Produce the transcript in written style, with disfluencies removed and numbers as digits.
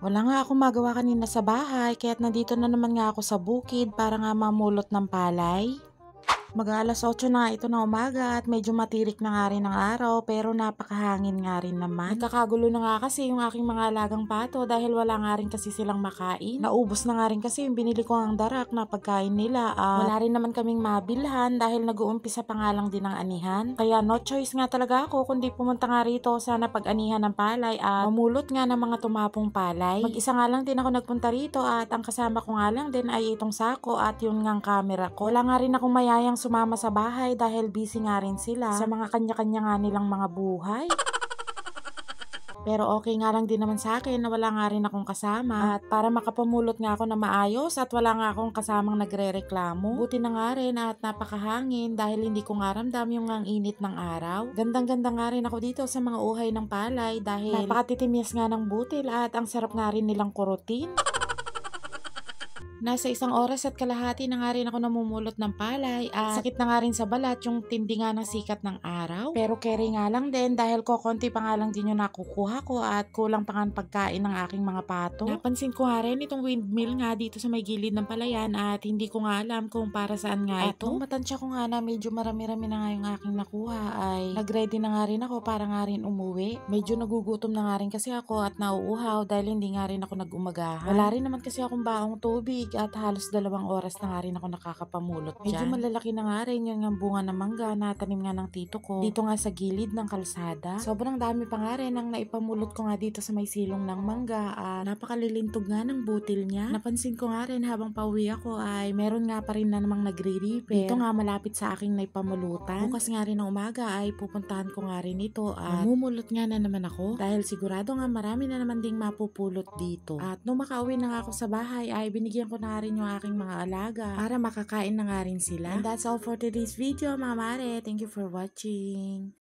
Wala nga akong magawa kanina sa bahay kaya't nandito na naman nga ako sa bukid para nga mamulot ng palay. Mag-aalas 8 na ito na umaga at medyo matirik na nga rin ang araw pero napakahangin nga rin naman. Nagkakagulo na nga kasi yung aking mga alagang pato dahil wala nga rin kasi silang makain. Naubos na nga rin kasi yung binili ko ang darak na pagkain nila at wala rin naman kaming mabilhan dahil nag-uumpisa pa nga lang din ang anihan. Kaya no choice nga talaga ako kundi pumunta nga rito sa napag-anihan ng palay at mamulot nga ng mga tumapong palay. Mag-isa nga lang din ako nagpunta rito at ang kasama ko nga lang din ay itong sako at yung ngang camera ko. Wala nga rin akong mayayang sumama sa bahay dahil busy nga rin sila sa mga kanya-kanya nga nilang mga buhay. Pero okay nga lang din naman sa akin na wala nga rin akong kasama at para makapamulot nga ako na maayos at wala nga akong kasamang nagrereklamo. Buti na nga rin at napakahangin dahil hindi ko nga ramdam yung ang init ng araw. Gandang-ganda nga rin ako dito sa mga uhay ng palay dahil napakatitimis nga ng butil at ang sarap nga rin nilang kurutin. Nasa 1 oras at kalahati na nga rin ako namumulot ng palay at sakit na nga rin sa balat yung tindi nga ng sikat ng araw. Pero carry nga lang din dahil kokonti pa nga lang din yung nakukuha ko at kulang pa nga ang pagkain ng aking mga pato. Napansin ko nga rin itong windmill nga dito sa may gilid ng palayan at hindi ko nga alam kung para saan nga ito. At nung matansya ko nga na medyo marami-rami na nga yung aking nakuha ay nagready na nga rin ako para nga rin umuwi. Medyo nagugutom na nga rin kasi ako at nauuhaw dahil hindi nga rin ako nag-umagahan. Wala rin naman kasi akong baong tubig at halos 2 oras na nga rin ako nakakapamulot dyan. Medyo malalaki na nga rin yung bunga ng mangga na tanim nga ng tito ko dito nga sa gilid ng kalsada. Sobrang dami pa nga rin ang naipamulot ko nga dito sa may silong ng mangga at napakalilintog nga ng butil niya. Napansin ko nga rin habang pauwi ako ay meron nga pa rin na namang nagre-repair. Dito nga malapit sa aking naipamulutan. Bukas nga rin ng umaga ay pupuntahan ko nga rin ito at mamumulot nga na naman ako dahil sigurado nga marami na naman ding mapupulot dito. At nung makauwi na nga ako sa bahay ay binigyan ko na nga rin yung aking mga alaga para makakain na nga rin sila. And that's all for today's video, mga mare. Thank you for watching.